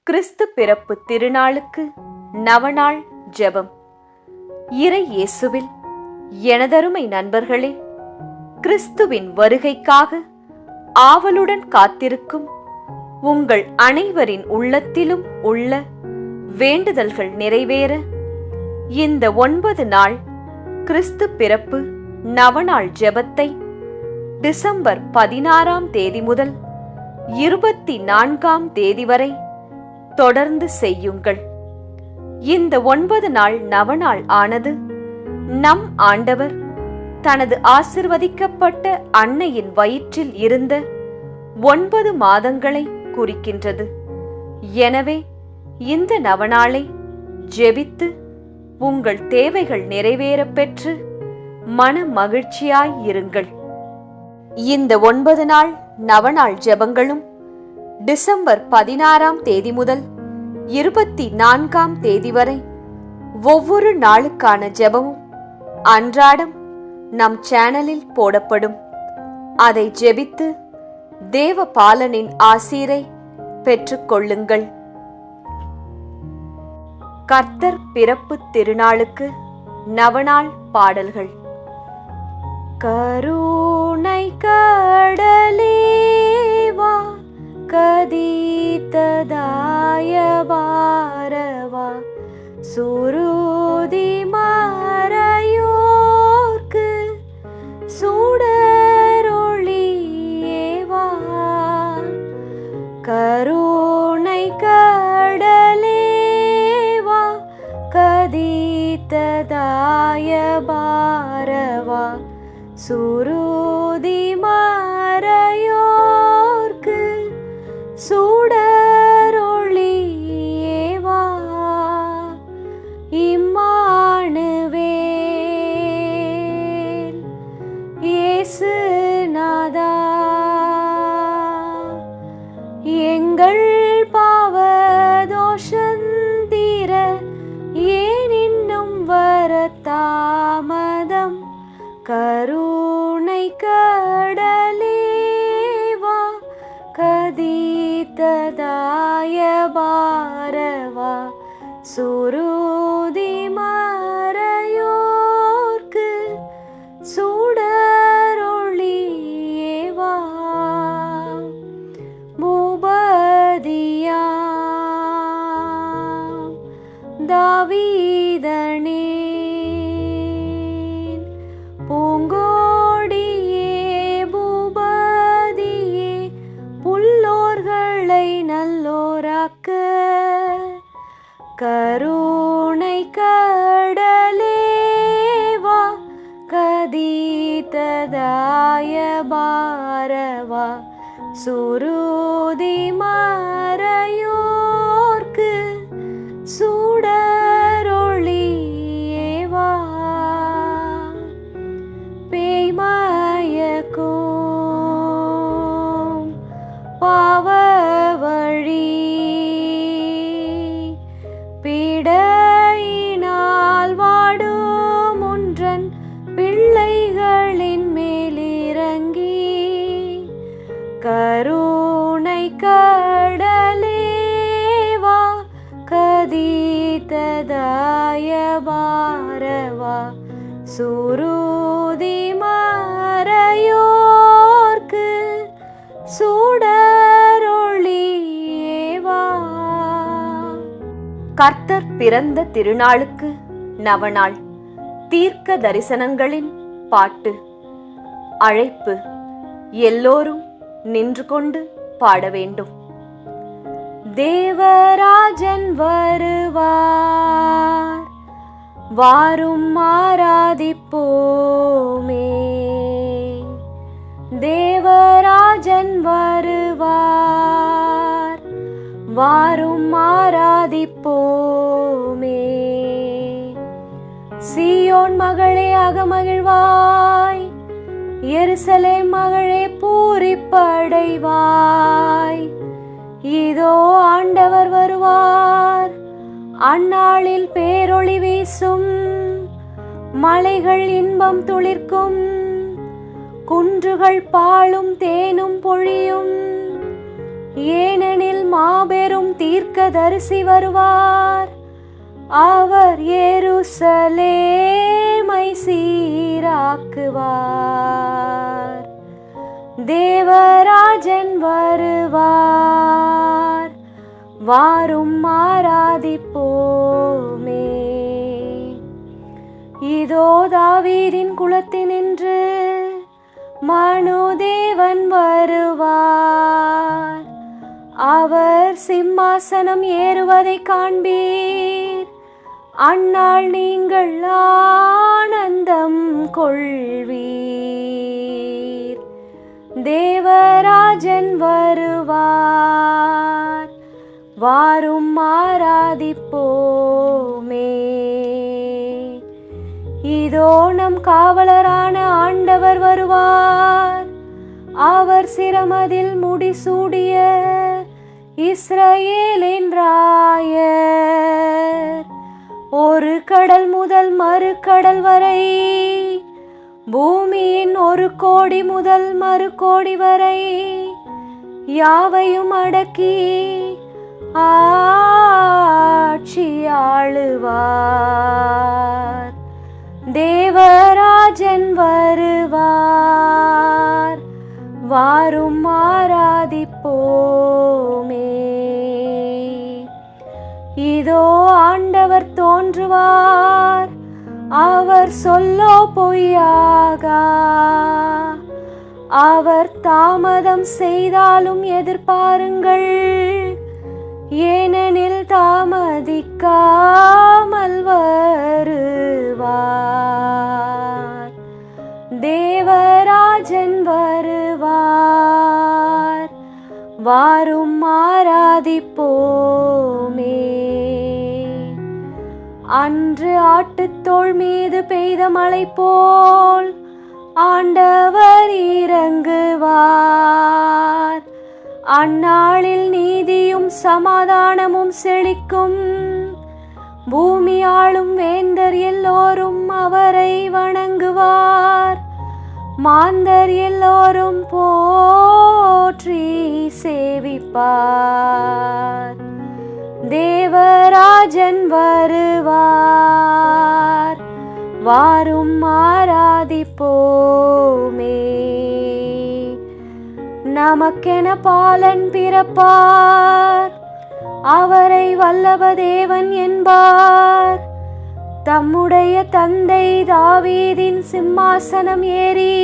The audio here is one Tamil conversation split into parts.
கிறிஸ்து பிறப்பு திருநாளுக்கு நவநாள் ஜெபம். இறை இயேசுவில் எனதருமை நண்பர்களே, கிறிஸ்துவின் வருகைக்காக ஆவலுடன் காத்திருக்கும் உங்கள் அனைவரின் உள்ளத்திலும் உள்ள வேண்டுதல்கள் நிறைவேற இந்த 9 நாள் கிறிஸ்து பிறப்பு நவநாள் ஜெபத்தை டிசம்பர் 16ஆம் தேதி முதல் 24ஆம் தேதி வரை தொடர்ந்து செய்யுங்கள். இந்த 9 நாள் நவநாள் ஆனது நம் ஆண்டவர் தனது ஆசிர்வதிக்கப்பட்ட அன்னையின் வயிற்றில் இருந்த 9 மாதங்களை குறிக்கின்றது. எனவே இந்த நவநாளை ஜெபித்து உங்கள் தேவைகள் நிறைவேற பெற்று மன மகிழ்ச்சியாய் இருங்கள். இந்த 9 நாள் நவநாள் ஜெபங்களும் டிசம்பர் 16ஆம் தேதி முதல் 24ஆம் தேதி வரை ஒவ்வொரு நாளுக்கான ஜெபமும் அன்றாடம் நம் சேனலில் போடப்படும். அதை ஜெபித்து தேவ பாலனின் ஆசீரை பெற்றுக்கொள்ளுங்கள். கர்த்தர் பிறப்பு திருநாளுக்கு நவநாள் பாடல்கள். கருணை கடலேவா, கதித்ததாய பாரவா, சுருதி மறையோர்க்கு சுடரொளியேவா. கருணை கடலேவா, கதித்ததாய பாரவா, சுருதி மறையோர்க்கு சுடரொளியேவா. இம்மானுவேல் இயேசு நாதா, எங்கள் பாவதோஷந்தீர ஏன் இன்னும் வரத்தாமதம். கருணை கடலேவா, கதித்ததாய பாரவா, சுருதி மறையோர்க்கு சுடரொளியேவா. பூபதியாம் தாவீதனே, பூங்கோடியே பூபதியே, புல்லோர்களை நல்லோராக்க. கருணை கடலேவா, கதித்ததாய பாரவா, சுருதி மறையோர்க்கு சுடரொளியேவா. பேய்மயக்கும் பாவவழி பிடையினால் வாடும் ஒன்றன் பிள்ளைகளின் மேலிறங்கி. கருணை கடலேவா, கதித்ததாய பாரவா, சுருதி மறையோர்க்கு சுடரொளியேவா. கர்த்தர் பிறந்த திருநாளுக்கு நவநாள். தீர்க்க தரிசனங்களின் பாட்டு. அழைப்பு. எல்லோரும் நின்று கொண்டு பாட வேண்டும். தேவராஜன் வருவார், வாரும் ஆராதிப்போமே. தேவராஜன் வருவார், வாரும் ஆராதிப்போமே. சீயோன் மகளே அகமகிழ்வாய், எருசலேம் மகளே பூரிப்படைவாய். இதோ ஆண்டவர் வருவார், அந்நாளில் பேரொளி வீசும். மலைகள் இன்பம் துளிர்க்கும், குன்றுகள் பாலும் தேனும் பொழியும். ஏனெனில் மாபெரும் தீர்க்கதரிசி வருவார். அவர் எருசலேமை சீராக்குவார். தேவராஜன் வருவார், வாரும் ஆராதிப்போமே. இதோ தாவீதின் குலத்தினின்று மனுதேவன் வருவார். அவர் சிம்மாசனம் ஏறுவதை காண்பீர். அந்நாள் நீங்கள் ஆனந்தம் கொள்வீர். தேவராஜன் வருவார், வாரும் ஆராதிப்போமே. இதோ நம் காவலரான ஆண்டவர் வருவார். அவர் சிரமதில் முடிசூடிய இஸ்ரவேலின் ராயர். ஒரு கடல் முதல் மறு கடல் வரை, பூமியின் ஒரு கோடி முதல் மறு கோடி வரை யாவையும் அடக்கி ஆட்சி ஆளுவார். தேவராஜன் வருவார், வாரும் ஆராதிப்போமே. இதோ ஆண்டவர் தோன்றுவார், அவர் சொல்லோ பொய்யாகா. அவர் தாமதம் செய்தாலும் எதிர்பாருங்கள், ஏனெனில் தாமதிக்காமல் வருவார். தேவராஜன் வருவார், வாரும் ஆராதிப்போமே. அன்று ஆட்டுத்தோள் மீது பெய்த மழை போல் ஆண்டவர் இறங்குவார். அந்நாளில் நீதியும் சமாதானமும் செழிக்கும். பூமி ஆளும் வேந்தர் எல்லோரும் அவரை வணங்குவார். மாந்தர் எல்லோரும் போற்றி சேவிப்பார். தேவராஜன் வருவார், வாரும் ஆராதிப்போமே. நமக்கென பாலன் பிறப்பார், அவரை வல்லப தேவன் என்பார். தம்முடைய தந்தை தாவீதின் சிம்மாசனம் ஏறி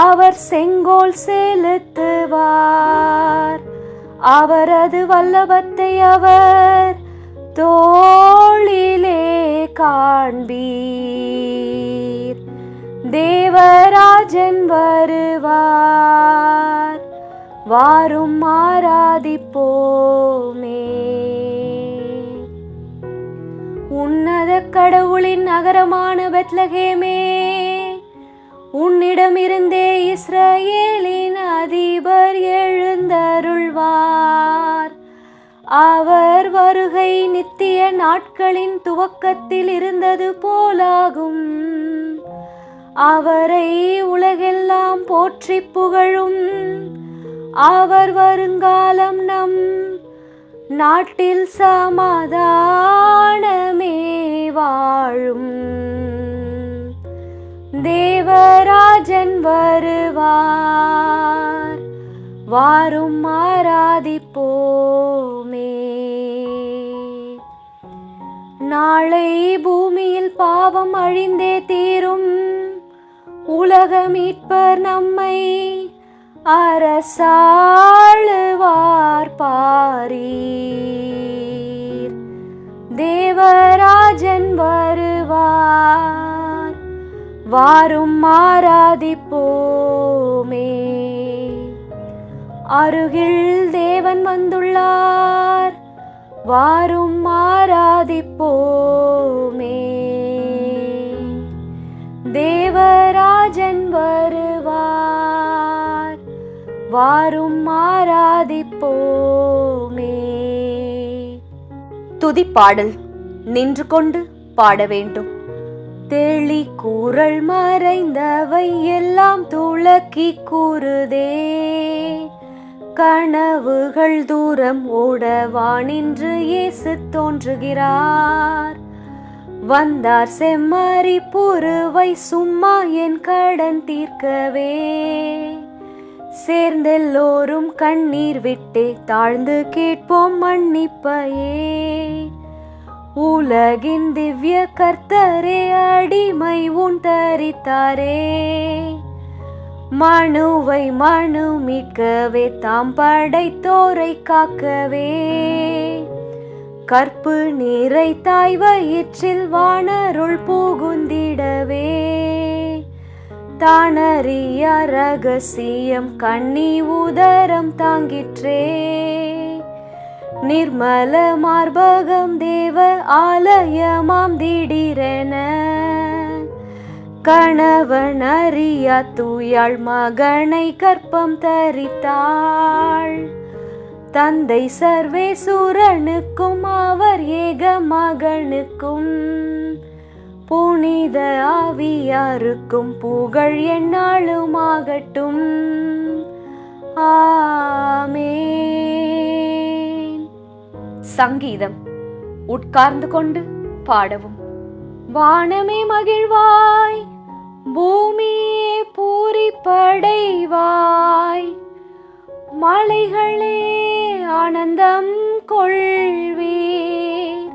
அவர் செங்கோல் செலுத்துவார். அவரது வல்லபத்தை அவர் தோளிலே காண்பீர். தேவராஜன் வருவார், வாரும் ஆராதிப்போமே. உன்னத கடவுளின் நகரமான பெத்லகேமே, உன்னிடமிருந்தே இஸ்ரவேலின் அதிபர் எழுந்தருள்வார். அவர் வருகை நித்திய நாட்களின் துவக்கத்தில் இருந்தது போலாகும். அவரை உலகெல்லாம் போற்றி புகழும். அவர் வருங்காலம் நம் நாட்டில் சமாதானமே வாழும். தேவராஜன் வருவார், வாரும் ஆராதிப்போமே. நாளை பூமியில் பாவம் அழிந்தே தீரும். உலக மீட்பர் நம்மை அரசாளுவார் பாரீர். தேவராஜன் வருவார், வாரும் ஆராதிப்போமே. அருகில் தேவன் வந்துள்ளார், வாரும் ஆராதிப்போமே. தேவராஜன் வருவார், வாரும் ஆராதிப்போமே. துதிப்பாடல் நின்று கொண்டு பாட வேண்டும். தெளி கூறல் மறைந்தவை எல்லாம் துளக்கி கூறுதே. கனவுகள் தூரம் ஓடவா நின்று இயேசு தோன்றுகிறார். வந்தார் செம்மறி புருவை சும்மா என் கடன் தீர்க்கவே. சேர்ந்தெல்லோரும் கண்ணீர் விட்டே தாழ்ந்து கேட்போம் மன்னிப்பையே. உலகின் திவ்ய கர்த்தரே அடிமை உன் தரித்தாரே. மனுவை மனு மீட்கவே தாம் படைத்தோரை காக்கவே. கற்பு நீரை தாய் வயிற்றில் வானருள் புகுந்திடவே. தானறிய ரகசியம் கண்ணி உதரம் தாங்கிற்றே. நிர்மல மார்பகம் தேவ ஆலயமாம் திடீரென. கணவன் அறியா தூயாள் மகனை கற்பம் தரித்தாள். தந்தை சர்வேசுரனுக்கும் அவர் ஏக மகனுக்கும் புனித ஆவியாருக்கும் புகழ் எந்நாளுமாகட்டும். ஆமென். சங்கீதம். உட்கார்ந்து கொண்டு பாடவும். வானமே மகிழ்வாய், பூமியே பூரிப்படைவாய். மலைகளே ஆனந்தம் கொள்வீர்.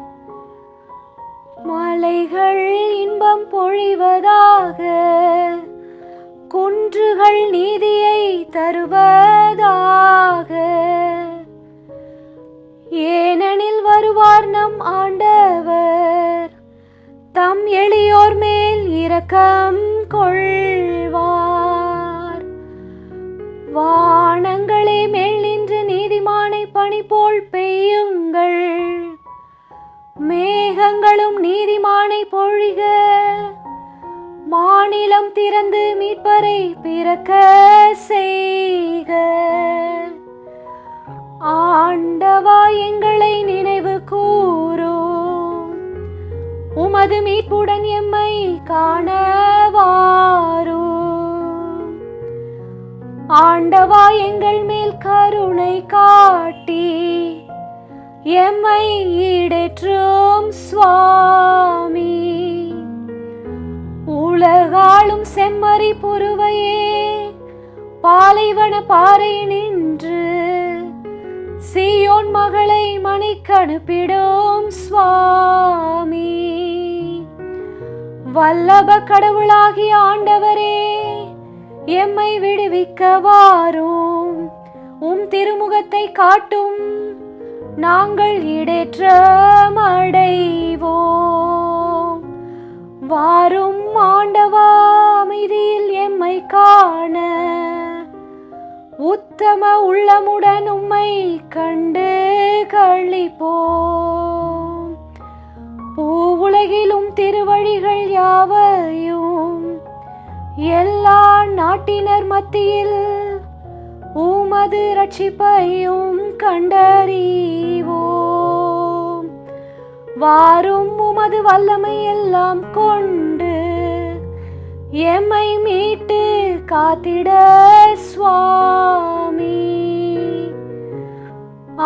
மலைகள் இன்பம் பொழிவதாக, குன்றுகள் நீதியை தருவதாக. ஏனெனில் வருவார் நம் ஆண்டவர், தம் எளியோர் மேல் இரக்கம் கொள்வார். வானங்களே மேல் நின்று நீதிமானை பனி போல் பெய்யுங்கள். மேகங்களும் நீதிமானை பொழிக. மாநிலம் திறந்து மீட்பரை பிறக்க செய்க. ஆண்டவா எங்களை நினைவு கூரும், உமது மீட்புடன் எம்மை காணவாரும். ஆண்டவா எங்கள் மேல் கருணை காட்டி எம்மை ஈடேற்றும் சுவாமி. உலகாளும் செம்மறி புருவையே பாலைவன பாறை நின்று சீயோன் மகளை மணிக்கு அனுப்பிடும் சுவாமி. வல்லப கடவுளாகிய ஆண்டவரே எம்மை விடுவிக்க வாரும். உம் திருமுகத்தை காட்டும், நாங்கள் ஈடேற்றம் அடைவோம். வாரும் ஆண்டவா அமைதியில் எம்மை காண. உத்தம உள்ளமுடன் உம்மை கண்டு களிப்போம். பூவுலகிலும் திருவழிகள் யாவையும் எல்லா நாட்டினர் மத்தியில் உமது ரட்சிப்பையும் கண்டறிவோம். வாரும் உமது வல்லமை எல்லாம் கொண்டு எம்மை மீட்டு காத்திட சுவாமி.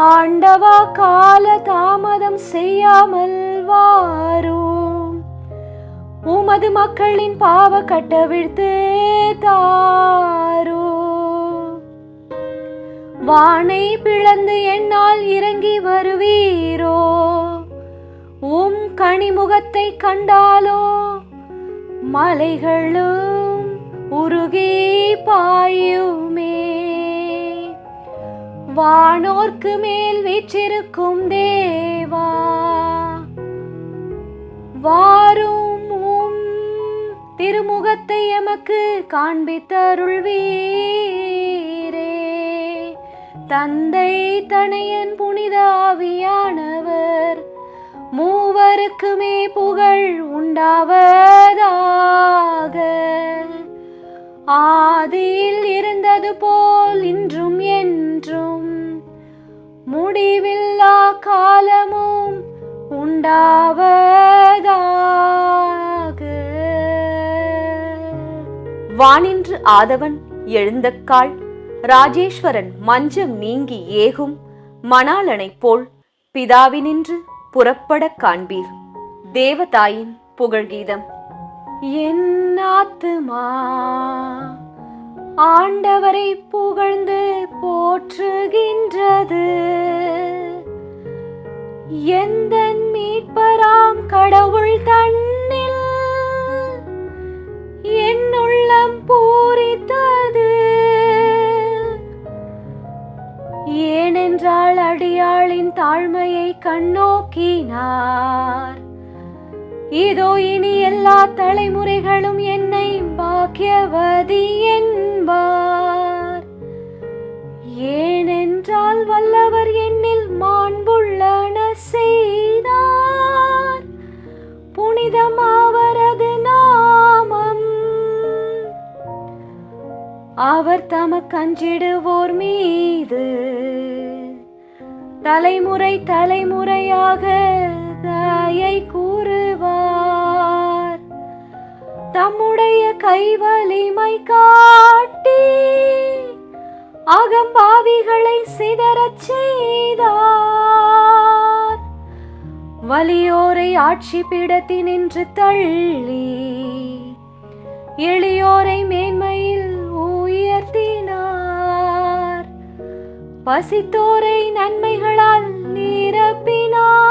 ஆண்டவா கால தாமதம் செய்யாமல் வாரும். உமது மக்களின் பாவ கட்டவிழ்த்து தாரும். வானை பிளந்து என்னால் இறங்கி வருவீரோ. உம் கனிமுகத்தை கண்டாலோ மலைகளும் உருகி பாயுமே. வானோர்க்கு மேல் வீற்றிருக்கும் தேவா, வாரும் உம் திருமுகத்தை எமக்கு காண்பித்தருள்வீரே. தந்தை தனையன் புனித ஆவியானவர் மூவருக்குமே புகழ் உண்டாவதாக. ஆதியில் இருந்தது போல் இன்றும் என்றும் முடிவில்லா காலமும் உண்டாவதாக. வானின்று ஆதவன் எழுந்தக்கால் ராஜேஸ்வரன் மஞ்சம் நீங்கி ஏகும் மணாளனைப் போல் பிதாவினின்று புறப்படக் காண்பீர். தேவதாயின் புகழ்கீதம். என் ஆத்துமா ஆண்டவரை புகழ்ந்து போற்றுகின்றது. எந்தன் மீட்பராம் கடவுள் தன்னில் என் உள்ளம் பூரித்தது. ஏனென்றால் அடியாளின் தாழ்மையை கண்ணோக்கினார். இதோ இனி எல்லா தலைமுறைகளும் என்னை பாக்கியவதி என்பார். ஏனென்றால் வல்லவர் என்னில் மாண்புள்ளன செய்தார். புனிதம் அவரது நாமம். அவர் தமக்கஞ்சிடுவோர் மீது தலைமுறை தலைமுறையாக தயை கூறுவார். தம்முடைய கைவலிமை காட்டி அகம்பாவிகளை சிதறச் செய்தார். வலியோரை ஆட்சி பீடத்தினின்று தள்ளி எளியோரை மேன்மையில் உயர்த்தினார். பசித்தோரை நன்மைகளால் நிரப்பினார்.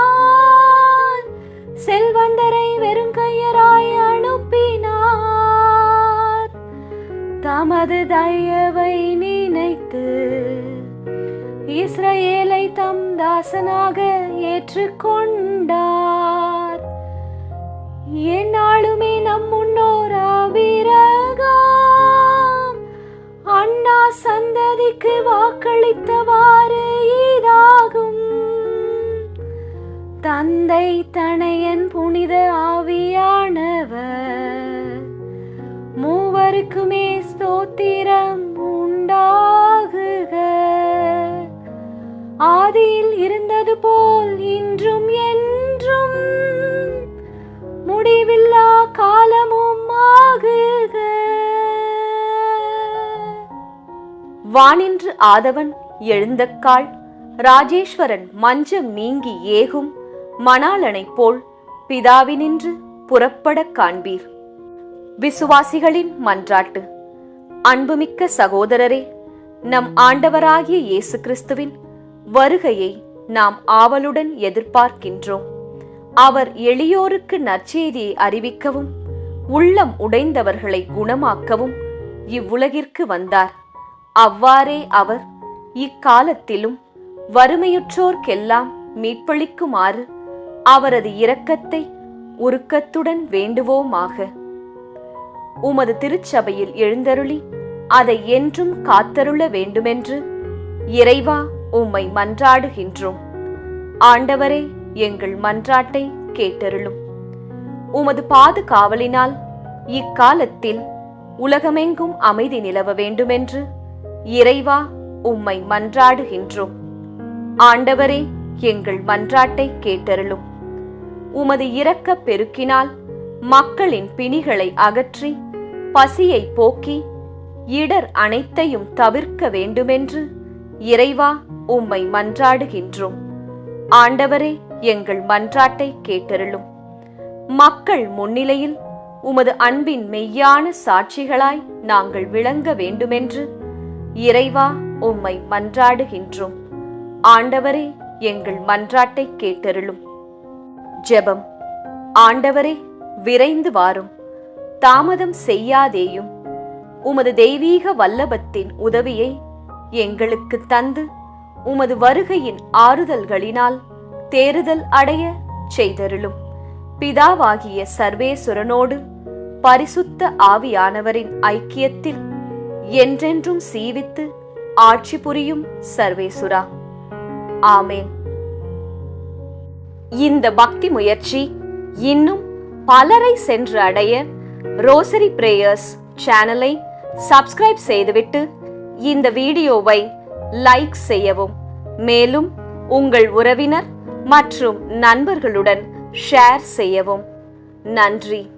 செல்வந்தரை வெறுங்கையராய் அனுப்பினார். தமது தயவை நினைத்து இஸ்ரவேலை தம் தாசனாக ஏற்றுக்கொண்டார். எந்நாளுமே நம் முன்னோர் ஆபிரகாம் அண்ணா சந்ததிக்கு வாக்களித்தவாறு இதாகும். தந்தை தனையன் புனித ஆவியானவர் மூவருக்குமே ஸ்தோத்திரம் உண்டாகுக. ஆதியில் இருந்தது போல் இன்றும் என்றும் முடிவில்லா காலமும் ஆகுக. வானின்று ஆதவன் எழுந்தக்கால் ராஜேஸ்வரன் மஞ்சம் நீங்கி ஏகும் மணாளனைப் போல் பிதாவினின்று புறப்படக் காண்பீர். விசுவாசிகளின் மன்றாட்டு. அன்புமிக்க சகோதரரே, நம் ஆண்டவராகிய இயேசு கிறிஸ்துவின் வருகையை நாம் ஆவலுடன் எதிர்பார்க்கின்றோம். அவர் எளியோருக்கு நற்செய்தியை அறிவிக்கவும் உள்ளம் உடைந்தவர்களை குணமாக்கவும் இவ்வுலகிற்கு வந்தார். அவ்வாறே அவர் இக்காலத்திலும் வறுமையுற்றோர்க்கெல்லாம் மீட்பளிக்குமாறு அவரது இரக்கத்தை உருக்கத்துடன் வேண்டுவோமாக. உமது திருச்சபையில் எழுந்தருளி அதை என்றும் காத்தருள வேண்டுமென்று இறைவா உம்மை மன்றாடுகின்றோம். ஆண்டவரே, எங்கள் மன்றாட்டை கேட்டருளும். உமது பாதுகாவலினால் இக்காலத்தில் உலகமெங்கும் அமைதி நிலவ வேண்டுமென்று இறைவா உம்மை மன்றாடுகின்றோம். ஆண்டவரே, எங்கள் மன்றாட்டை கேட்டருளும். உமது இரக்கப் பெருக்கினால் மக்களின் பிணிகளை அகற்றி பசியை போக்கி இடர் அனைத்தையும் தவிர்க்க வேண்டுமென்று இறைவா உம்மை மன்றாடுகின்றோம். ஆண்டவரே, எங்கள் மன்றாட்டை கேட்டருளும். மக்கள் முன்னிலையில் உமது அன்பின் மெய்யான சாட்சிகளாய் நாங்கள் விளங்க வேண்டுமென்று இறைவா உம்மை மன்றாடுகின்றோம். ஆண்டவரே, எங்கள் மன்றாட்டை கேட்டருளும். ஜெபம். ஆண்டவரே, விரைந்து வாரும், தாமதம் செய்யாதேயும். உமது தெய்வீக வல்லபத்தின் உதவியை எங்களுக்கு தந்து உமது வருகையின் ஆறுதல்களினால் தேறுதல் அடைய செய்தருளும். பிதாவாகிய சர்வேசுரனோடு பரிசுத்த ஆவியானவரின் ஐக்கியத்தில் என்றென்றும் சீவித்து ஆட்சி புரியும் சர்வேசுரா. ஆமேன். இந்த பக்தி முயற்சி இன்னும் பலரை சென்று அடைய ரோசரி பிரேயர்ஸ் சேனலை சப்ஸ்கிரைப் செய்துவிட்டு இந்த வீடியோவை லைக் செய்யவும். மேலும் உங்கள் உறவினர் மற்றும் நண்பர்களுடன் ஷேர் செய்யவும். நன்றி.